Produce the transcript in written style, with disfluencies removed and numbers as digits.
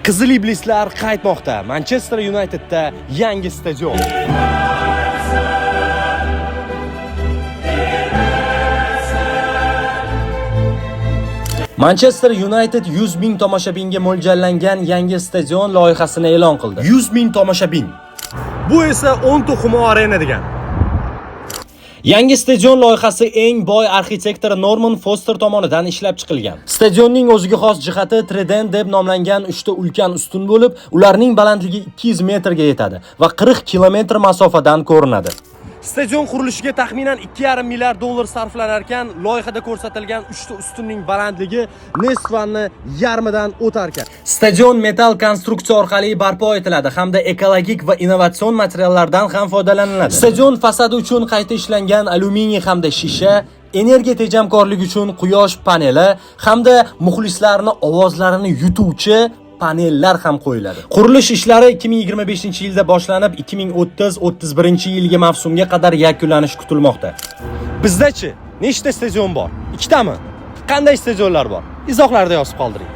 Qizil iblislar qaytmoqda. Manchester Unitedda yangi stadion. Manchester United 100 ming tomoshabinga mo'ljallangan yangi stadion loyihasini e'lon qildi. 100 ming tomoshabin. Bu esa 10 tuxumi arena degan. Yangi stadion loyihasi eng boy arxitektor Norman Foster tomonidan ishlab chiqilgan. Stadionning o'ziga xos jihati Trident deb nomlangan 3 ta ulkan ustun bo'lib, ularning balandligi 200 metrga yetadi va 40 kilometr masofadan ko'rinadi. Stadion qurilishiga taxminan 2,5 milliard dollar sarflanar ekan, loyihada ko'rsatilgan 3 ta ustunning balandligi Nesvanni yarmidan o'tar ekan. Stadion metal konstruksiya orqali barpo etiladi hamda ekologik va innovatsion materiallardan ham foydalaniladi. Stadion fasadi uchun qayta ishlangan alyuminiy hamda shisha, energiya tejamkorligi uchun quyosh paneli hamda muxlislarning ovozlarini yutuvchi panellar ham qo'yiladi. Qurilish ishlari 2025-yilda boshlanib, 2030-31-yilgi mavsumga qadar yakunlanishi kutilmoqda. Bizda-chi, nechta stadion bor? 2 tami? Qanday stadionlar bor? Izohlarda yozib qoldiring.